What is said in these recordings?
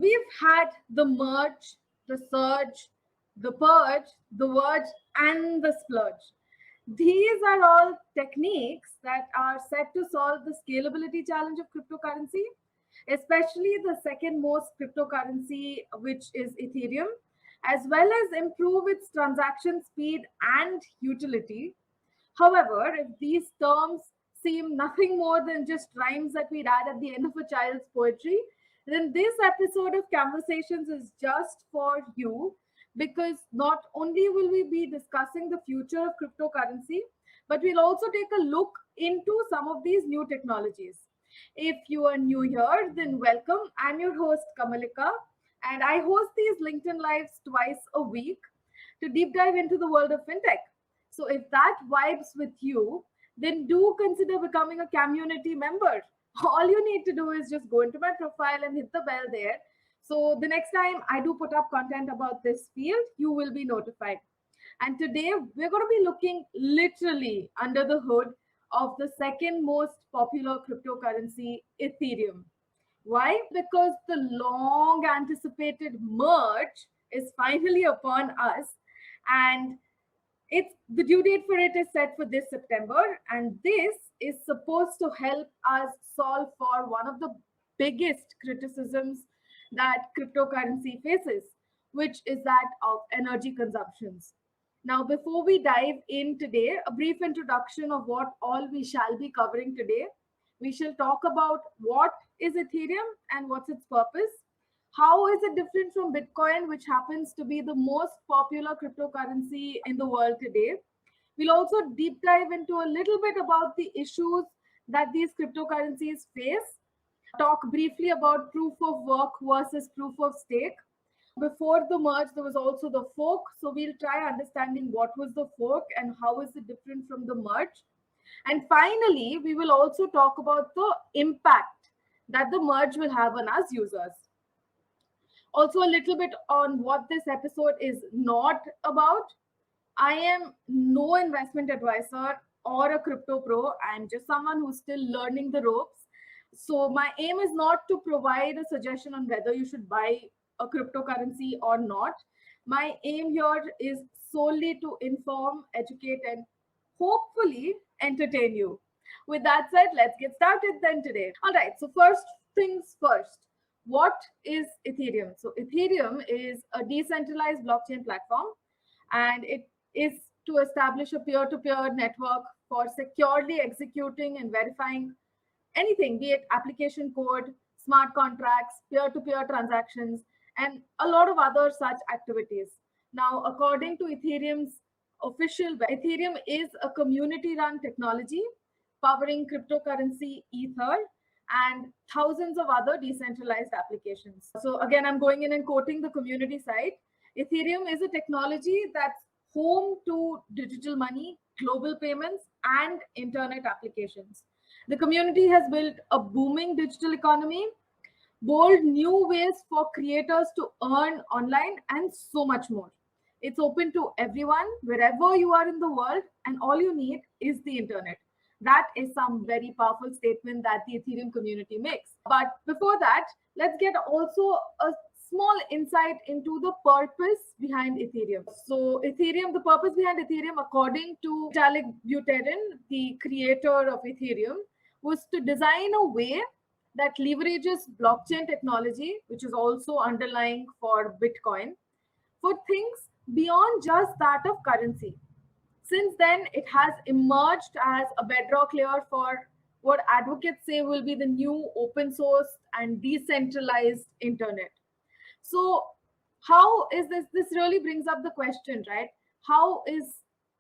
We've had the merge, the surge, the purge, the verge, and the splurge. These are all techniques that are set to solve the scalability challenge of cryptocurrency, especially the second most cryptocurrency, which is Ethereum, as well as improve its transaction speed and utility. However, if these terms seem nothing more than just rhymes that we add at the end of a child's poetry, then this episode of Conversations is just for you, because not only will we be discussing the future of cryptocurrency, but we'll also take a look into some of these new technologies. If you are new here, then welcome. I'm your host, Kamalika, and I host these LinkedIn Lives twice a week to deep dive into the world of fintech. So if that vibes with you, then do consider becoming a community member. All you need to do is just go into my profile and hit the bell there. So the next time I do put up content about this field, you will be notified. And today we're going to be looking literally under the hood of the second most popular cryptocurrency, Ethereum. Why? Because the long anticipated merge is finally upon us, and it's the due date for it is set for this September, and this is supposed to help us solve for one of the biggest criticisms that cryptocurrency faces, which is that of energy consumptions. Now, before we dive in today, a brief introduction of what all we shall be covering today. We shall talk about what is Ethereum and what's its purpose. How is it different from Bitcoin, which happens to be the most popular cryptocurrency in the world today? We'll also deep dive into a little bit about the issues that these cryptocurrencies face, talk briefly about proof of work versus proof of stake. Before the merge, there was also the fork. So we'll try understanding what was the fork and how is it different from the merge. And finally, we will also talk about the impact that the merge will have on us users. Also, a little bit on what this episode is not about. I am no investment advisor or a crypto pro. I'm just someone who's still learning the ropes. So, my aim is not to provide a suggestion on whether you should buy a cryptocurrency or not. My aim here is solely to inform, educate, and hopefully entertain you. With that said, let's get started then today. All right, so first things first. What is Ethereum? So, Ethereum is a decentralized blockchain platform, and it is to establish a peer to peer network for securely executing and verifying anything, be it application code, smart contracts, peer to peer transactions, and a lot of other such activities. Now, according to Ethereum's official Ethereum is a community run technology powering cryptocurrency Ether and thousands of other decentralized applications. So, again, I'm going in and quoting the community side. Ethereum is a technology that's home to digital money, global payments, and internet applications. The community has built a booming digital economy, bold new ways for creators to earn online, and so much more. It's open to everyone, wherever you are in the world, and all you need is the internet. That is some very powerful statement that the Ethereum community makes. But before that, let's get also a small insight into the purpose behind Ethereum. So, Ethereum, the purpose behind Ethereum, according to Vitalik Buterin, the creator of Ethereum, was to design a way that leverages blockchain technology, which is also underlying for Bitcoin, for things beyond just that of currency. Since then, it has emerged as a bedrock layer for what advocates say will be the new open source and decentralized internet. So, how is this? This really brings up the question, right? How is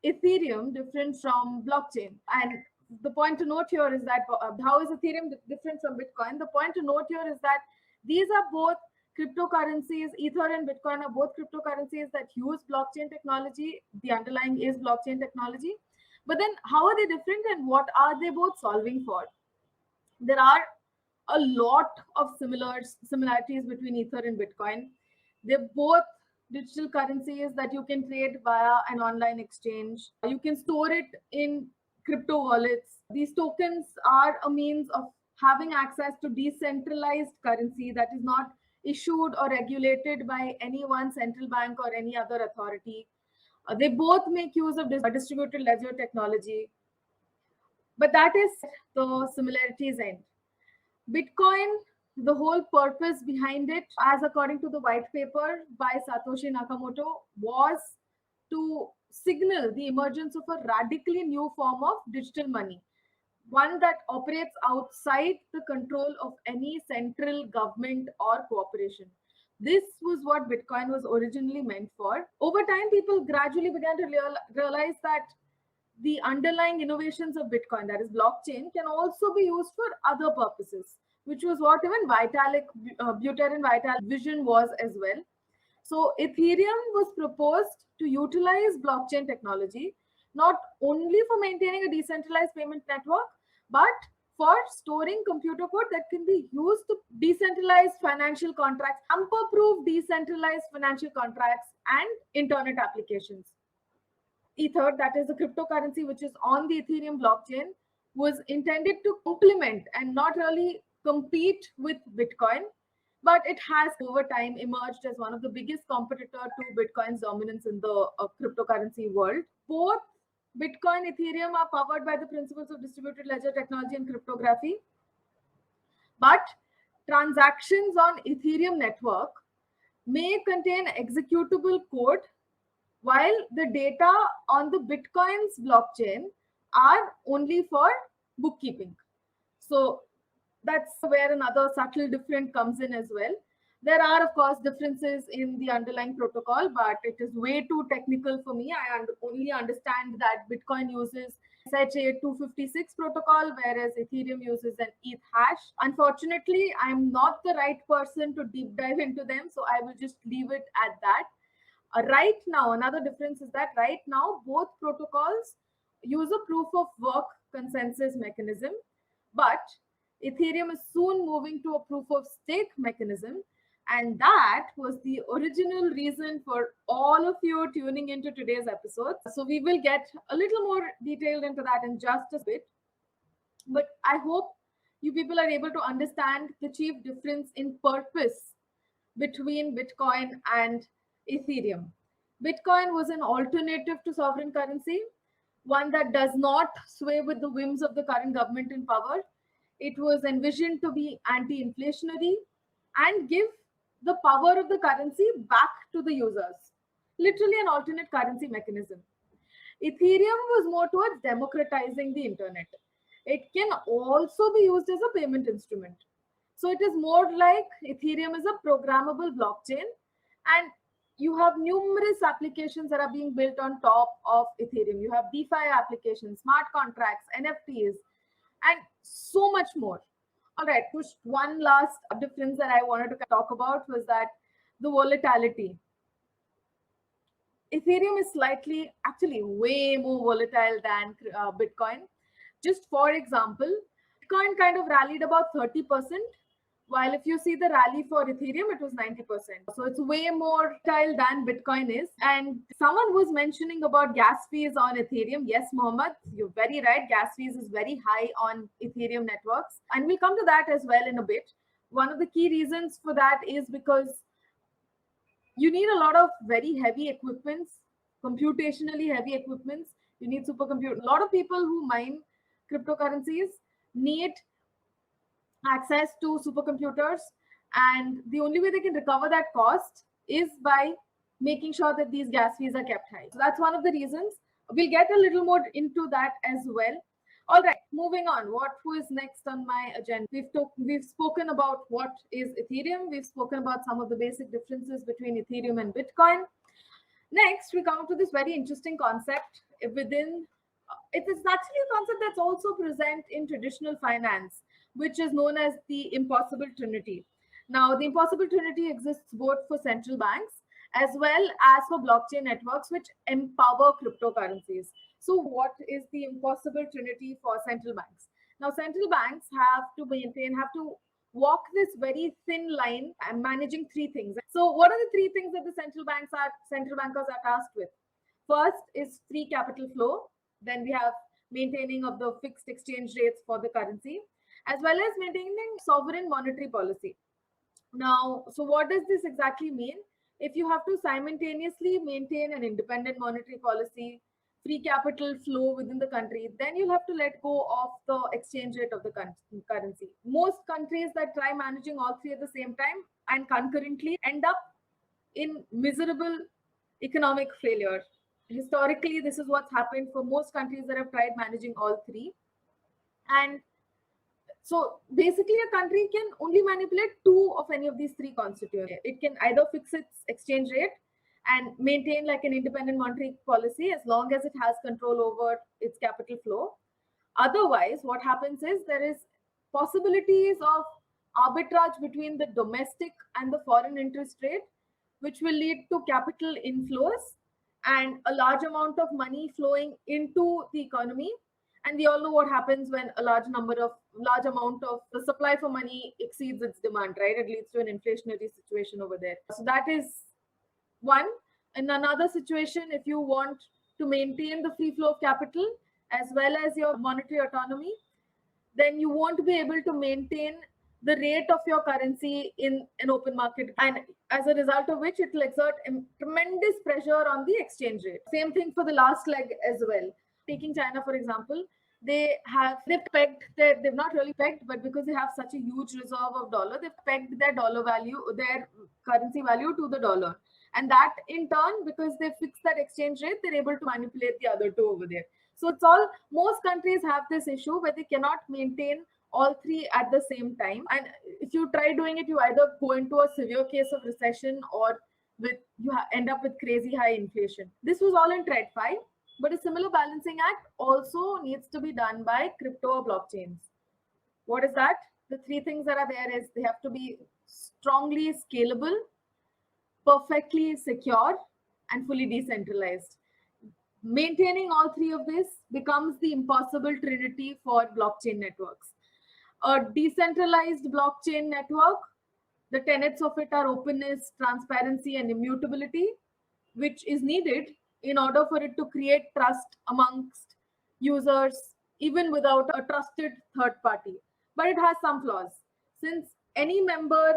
Ethereum different from blockchain? And the point to note here is that how is Ethereum different from Bitcoin? The point to note here is that these are both cryptocurrencies. Ether and Bitcoin are both cryptocurrencies that use blockchain technology. The underlying is blockchain technology. But then, how are they different and what are they both solving for? There are a lot of similarities between Ether and Bitcoin. They're both digital currencies that you can trade via an online exchange. You can store it in crypto wallets. These tokens are a means of having access to decentralized currency that is not issued or regulated by any one central bank or any other authority. They both make use of distributed ledger technology. But that is the similarities end. Bitcoin, the whole purpose behind it, as according to the white paper by Satoshi Nakamoto, was to signal the emergence of a radically new form of digital money, one that operates outside the control of any central government or corporation. This was what Bitcoin was originally meant for. Over time, people gradually began to realize that the underlying innovations of Bitcoin, that is blockchain, can also be used for other purposes, which was what even Buterin Vitalik vision was as well. So Ethereum was proposed to utilize blockchain technology not only for maintaining a decentralized payment network, but for storing computer code that can be used to decentralize financial contracts, tamper-proof decentralized financial contracts, and internet applications. Ether, that is the cryptocurrency which is on the Ethereum blockchain, was intended to complement and not really compete with Bitcoin, but it has over time emerged as one of the biggest competitor to Bitcoin's dominance in the cryptocurrency world. Both Bitcoin, Ethereum are powered by the principles of distributed ledger technology and cryptography, but transactions on Ethereum network may contain executable code, while the data on the Bitcoin's blockchain are only for bookkeeping. So that's where another subtle difference comes in as well. There are, of course, differences in the underlying protocol, but it is way too technical for me. I only understand that Bitcoin uses SHA-256 protocol, whereas Ethereum uses an ETH hash. Unfortunately, I'm not the right person to deep dive into them, so I will just leave it at that. Right now, another difference is that right now, both protocols use a proof of work consensus mechanism, but Ethereum is soon moving to a proof of stake mechanism. And that was the original reason for all of you tuning into today's episode. So we will get a little more detailed into that in just a bit. But I hope you people are able to understand the chief difference in purpose between Bitcoin and Ethereum. Bitcoin was an alternative to sovereign currency, one that does not sway with the whims of the current government in power. It was envisioned to be anti-inflationary and give the power of the currency back to the users. Literally an alternate currency mechanism. Ethereum was more towards democratizing the internet. It can also be used as a payment instrument. So it is more like Ethereum is a programmable blockchain, and you have numerous applications that are being built on top of Ethereum. You have DeFi applications, smart contracts, NFTs, and so much more. All right, just one last difference that I wanted to talk about was that the volatility. Ethereum is slightly, actually way more volatile than Bitcoin. Just for example, Bitcoin kind of rallied about 30%, while if you see the rally for Ethereum, it was 90%. So it's way more volatile than Bitcoin is. And someone was mentioning about gas fees on Ethereum. Yes, Mohammed, you're very right. Gas fees is very high on Ethereum networks. And we'll come to that as well in a bit. One of the key reasons for that is because you need a lot of very heavy equipments, computationally heavy equipments. You need supercomputer. A lot of people who mine cryptocurrencies need access to supercomputers, and the only way they can recover that cost is by making sure that these gas fees are kept high. So that's one of the reasons. We'll get a little more into that as well. All right, moving on. What was next on my agenda? We've spoken about what is Ethereum. We've spoken about some of the basic differences between Ethereum and Bitcoin. Next, we come to this very interesting concept within. It is actually a concept that's also present in traditional finance, which is known as the impossible trinity. Now, the impossible trinity exists both for central banks as well as for blockchain networks, which empower cryptocurrencies. So what is the impossible trinity for central banks? Now, central banks have to walk this very thin line and managing three things. So what are the three things that the central bankers are tasked with? First is free capital flow. Then we have maintaining of the fixed exchange rates for the currency, as well as maintaining sovereign monetary policy. Now, so what does this exactly mean? If you have to simultaneously maintain an independent monetary policy, free capital flow within the country, then you'll have to let go of the exchange rate of the currency. Most countries that try managing all three at the same time and concurrently end up in miserable economic failure. Historically, this is what's happened for most countries that have tried managing all three. And so basically, a country can only manipulate two of any of these three constituents. It can either fix its exchange rate and maintain like an independent monetary policy as long as it has control over its capital flow. Otherwise, what happens is there is possibilities of arbitrage between the domestic and the foreign interest rate, which will lead to capital inflows and a large amount of money flowing into the economy. And we all know what happens when a large amount of the supply for money exceeds its demand, right? It leads to an inflationary situation over there. So that is one. In another situation, if you want to maintain the free flow of capital as well as your monetary autonomy, then you won't be able to maintain the rate of your currency in an open market, and as a result of which it will exert tremendous pressure on the exchange rate. Same thing for the last leg as well. Taking China for example, they've not really pegged, but because they have such a huge reserve of dollar, they've pegged their currency value to the dollar, and that in turn, because they fixed that exchange rate, they're able to manipulate the other two over there. So it's all, most countries have this issue where they cannot maintain all three at the same time. And if you try doing it, you either go into a severe case of recession or end up with crazy high inflation. This was all in TradFi, but a similar balancing act also needs to be done by crypto or blockchains. What is that? The three things that are there is they have to be strongly scalable, perfectly secure, and fully decentralized. Maintaining all three of this becomes the impossible trinity for blockchain networks. A decentralized blockchain network, the tenets of it are openness, transparency, and immutability, which is needed in order for it to create trust amongst users, even without a trusted third party. But it has some flaws. Since any member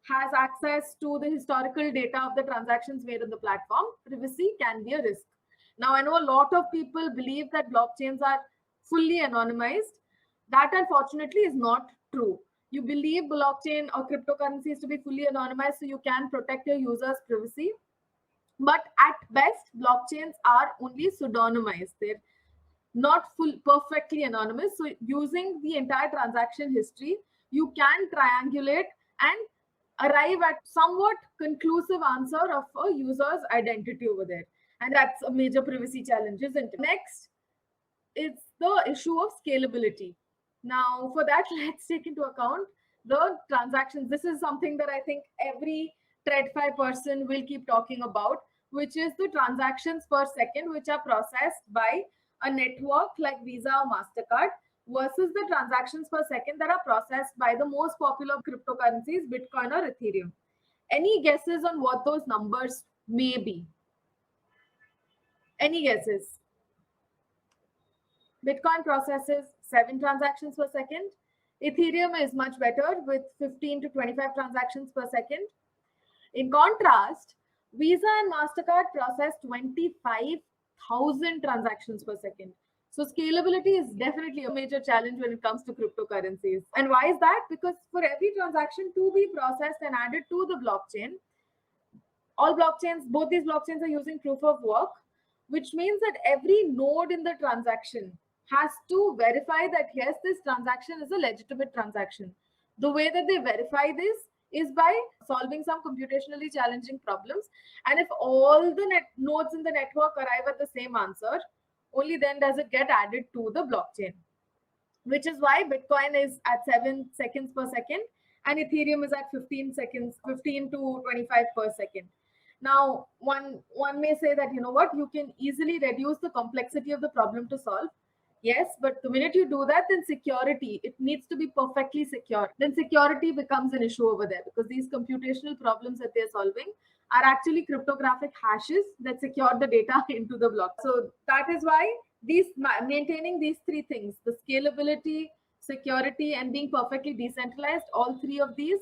has access to the historical data of the transactions made on the platform, privacy can be a risk. Now, I know a lot of people believe that blockchains are fully anonymized. That, unfortunately, is not true. You believe blockchain or cryptocurrencies to be fully anonymized so you can protect your users' privacy. But at best, blockchains are only pseudonymized. They're not perfectly anonymous. So using the entire transaction history, you can triangulate and arrive at somewhat conclusive answer of a user's identity over there. And that's a major privacy challenge, isn't it? Next, it's the issue of scalability. Now, for that, let's take into account the transactions. This is something that I think every TradFi person will keep talking about, which is the transactions per second, which are processed by a network like Visa or MasterCard versus the transactions per second that are processed by the most popular cryptocurrencies, Bitcoin or Ethereum. Any guesses on what those numbers may be? Any guesses? Bitcoin processes 7 transactions per second. Ethereum is much better with 15 to 25 transactions per second. In contrast, Visa and MasterCard process 25,000 transactions per second. So scalability is definitely a major challenge when it comes to cryptocurrencies. And why is that? Because for every transaction to be processed and added to the blockchain, both these blockchains are using proof of work, which means that every node in the transaction has to verify that yes, this transaction is a legitimate transaction. The way that they verify this is by solving some computationally challenging problems. And if all the nodes in the network arrive at the same answer, only then does it get added to the blockchain. Which is why Bitcoin is at 7 seconds per second and Ethereum is at 15 to 25 per second. Now, one may say that, you know what, you can easily reduce the complexity of the problem to solve. Yes, but the minute you do that, then security, it needs to be perfectly secure. Then security becomes an issue over there because these computational problems that they're solving are actually cryptographic hashes that secure the data into the block. So that is why maintaining these three things, the scalability, security, and being perfectly decentralized, all three of these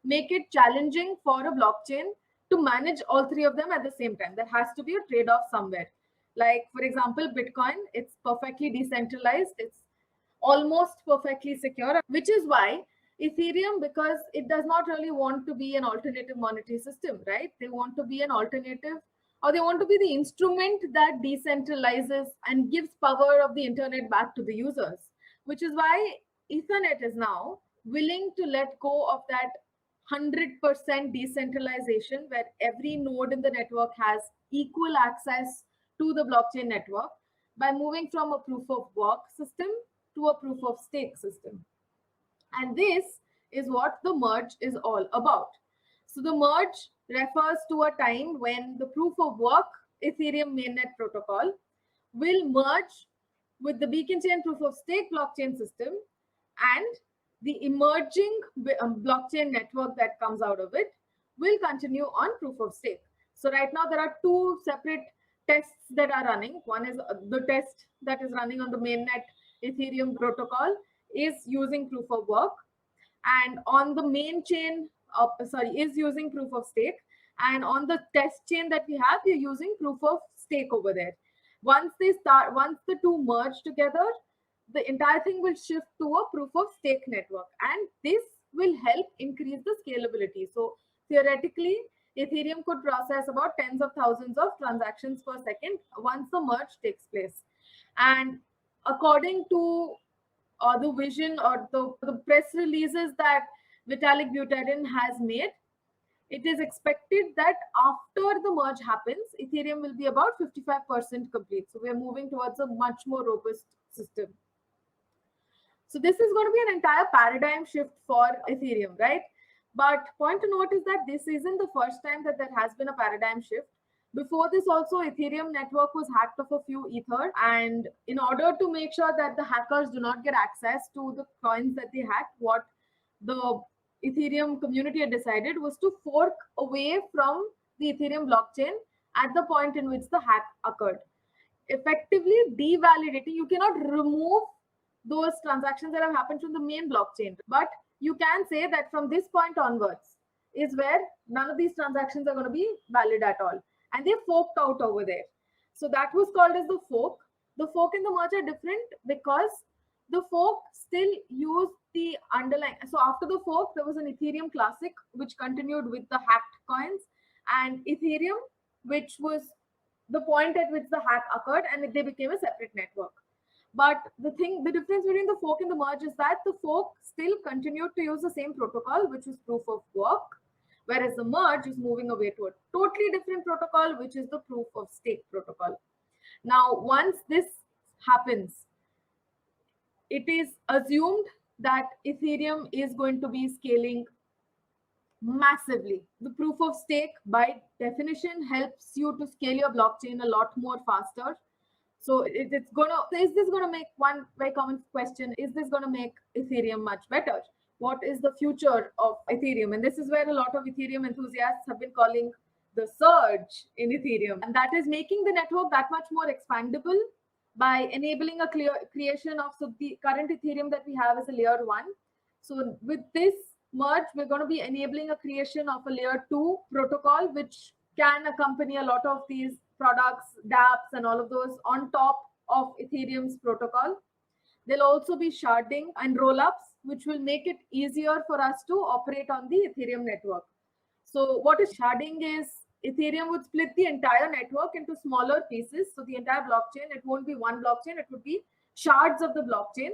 make it challenging for a blockchain to manage all three of them at the same time. There has to be a trade-off somewhere. Like, for example, Bitcoin, it's perfectly decentralized, it's almost perfectly secure, which is why Ethereum, because it does not really want to be an alternative monetary system, right? They want to be an alternative, or they want to be the instrument that decentralizes and gives power of the internet back to the users, which is why Ethernet is now willing to let go of that 100% decentralization where every node in the network has equal access to the blockchain network by moving from a proof of work system to a proof of stake system. And this is what the merge is all about. So the merge refers to a time when the proof of work Ethereum mainnet protocol will merge with the beacon chain proof of stake blockchain system, and the emerging blockchain network that comes out of it will continue on proof of stake. So right now there are two separate tests that are running. One is the test that is running on the mainnet Ethereum protocol is using proof of work, and on the main chain is using proof of stake, and on the test chain that we have, we're using proof of stake over there. Once the two merge together, the entire thing will shift to a proof of stake network, and this will help increase the scalability. So theoretically, Ethereum could process about tens of thousands of transactions per second once the merge takes place. And according to the vision or the press releases that Vitalik Buterin has made, it is expected that after the merge happens, Ethereum will be about 55% complete. So we're moving towards a much more robust system. So this is going to be an entire paradigm shift for Ethereum, right? But point to note is that this isn't the first time that there has been a paradigm shift. Before this also, Ethereum network was hacked of a few ether, and in order to make sure that the hackers do not get access to the coins that they hacked, what the Ethereum community had decided was to fork away from the Ethereum blockchain at the point in which the hack occurred, effectively devalidating. You cannot remove those transactions that have happened from the main blockchain, but you can say that from this point onwards is where none of these transactions are going to be valid at all, and they forked out over there. So that was called as the fork. The fork and the merge are different because the fork still used the underlying. So after the fork, there was an Ethereum Classic which continued with the hacked coins, and Ethereum, which was the point at which the hack occurred, and they became a separate network. But the difference between the fork and the merge is that the fork still continued to use the same protocol, which is proof of work, whereas the merge is moving away to a totally different protocol, which is the proof of stake protocol. Now, once this happens, it is assumed that Ethereum is going to be scaling massively. The proof of stake, by definition, helps you to scale your blockchain a lot more faster. So is this gonna make, one very common question, is this gonna make Ethereum much better? What is the future of Ethereum? And this is where a lot of Ethereum enthusiasts have been calling the surge in Ethereum. And that is making the network that much more expandable by enabling a clear creation of, so the current Ethereum that we have is a layer 1. So with this merge, we're going to be enabling a creation of a layer 2 protocol, which can accompany a lot of these products, dApps, and all of those on top of Ethereum's protocol. There'll also be sharding and rollups, which will make it easier for us to operate on the Ethereum network. So what is sharding is, Ethereum would split the entire network into smaller pieces. So the entire blockchain, it won't be one blockchain, it would be shards of the blockchain,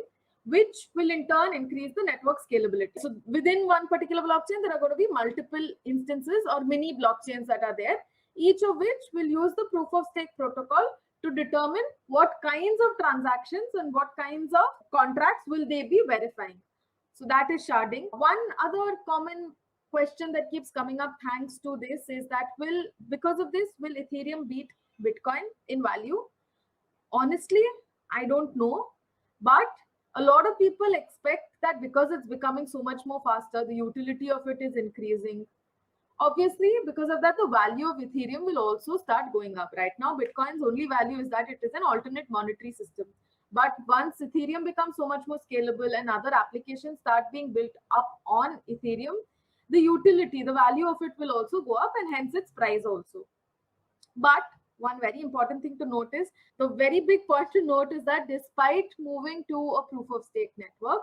which will in turn increase the network scalability. So within one particular blockchain, there are going to be multiple instances or mini blockchains that are there, each of which will use the proof of stake protocol to determine what kinds of transactions and what kinds of contracts will they be verifying. So that is sharding. One other common question that keeps coming up thanks to this is that because of this, will Ethereum beat Bitcoin in value? Honestly, I don't know, but a lot of people expect that because it's becoming so much more faster, the utility of it is increasing. Obviously, because of that, the value of Ethereum will also start going up. Right now, Bitcoin's only value is that it is an alternate monetary system. But once Ethereum becomes so much more scalable and other applications start being built up on Ethereum, the utility, the value of it will also go up, and hence its price also. But one very important thing to notice, the very big point to note is that despite moving to a proof of stake network,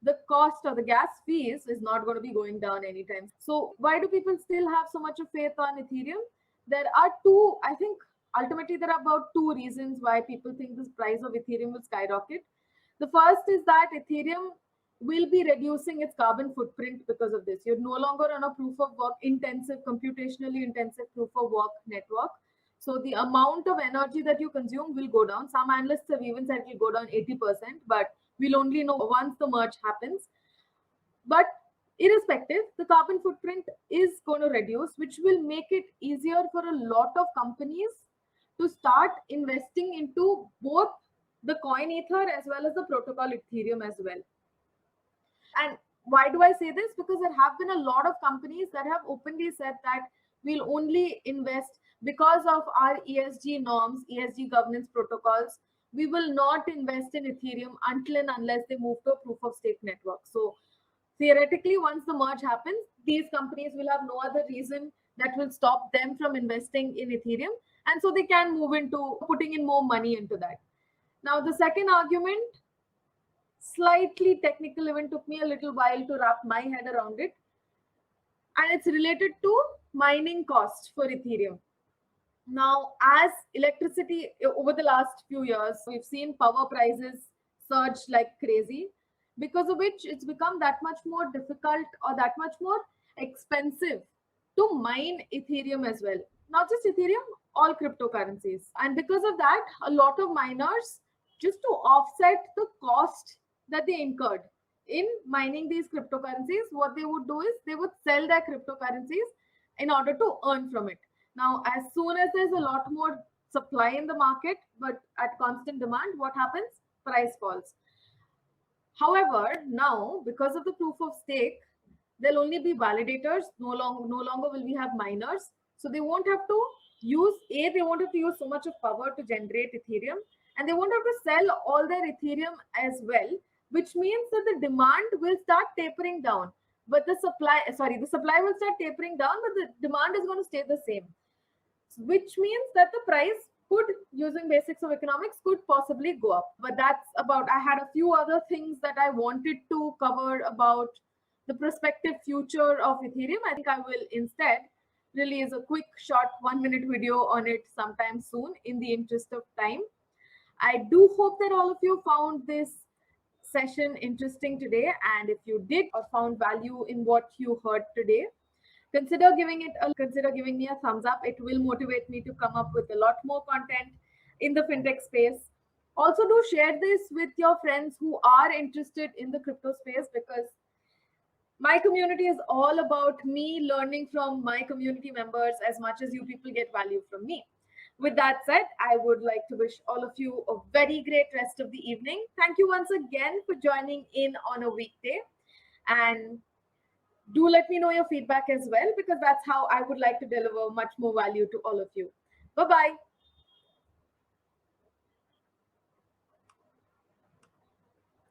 the cost of the gas fees is not going to be going down anytime. So why do people still have so much of faith on Ethereum? There are two, I think ultimately there are about two reasons why people think this price of Ethereum will skyrocket. The first is that Ethereum will be reducing its carbon footprint because of this. You're no longer on a proof of work intensive, computationally intensive proof of work network. So the amount of energy that you consume will go down. Some analysts have even said it will go down 80%, but we'll only know once the merge happens. But irrespective, the carbon footprint is going to reduce, which will make it easier for a lot of companies to start investing into both the coin Ether as well as the protocol Ethereum as well. And why do I say this? Because there have been a lot of companies that have openly said that we'll only invest because of our ESG norms, ESG governance protocols. We will not invest in Ethereum until and unless they move to a proof of stake network. So theoretically, once the merge happens, these companies will have no other reason that will stop them from investing in Ethereum. And so they can move into putting in more money into that. Now, the second argument, slightly technical, even took me a little while to wrap my head around it. And it's related to mining costs for Ethereum. Now, as electricity over the last few years, we've seen power prices surge like crazy, because of which it's become that much more difficult or that much more expensive to mine Ethereum as well. Not just Ethereum, all cryptocurrencies. And because of that, a lot of miners, just to offset the cost that they incurred in mining these cryptocurrencies, what they would do is they would sell their cryptocurrencies in order to earn from it. Now, as soon as there's a lot more supply in the market, but at constant demand, what happens? Price falls. However, now, because of the proof of stake, there'll only be validators. No longer will we have miners. So they won't have to they won't have to use so much of power to generate Ethereum, and they won't have to sell all their Ethereum as well, which means that the demand will start tapering down. But the supply will start tapering down, but the demand is going to stay the same, which means that the price could, using basics of economics, could possibly go up. But that's about, I had a few other things that I wanted to cover about the prospective future of Ethereum. I think I will instead release a quick short 1-minute video on it sometime soon in the interest of time. I do hope that all of you found this session interesting today, and if you did or found value in what you heard today, consider giving me a thumbs up. It will motivate me to come up with a lot more content in the fintech space. Also, do share this with your friends who are interested in the crypto space, because my community is all about me learning from my community members as much as you people get value from me. With that said, I would like to wish all of you a very great rest of the evening. Thank you once again for joining in on a weekday. And do let me know your feedback as well, because that's how I would like to deliver much more value to all of you. Bye-bye.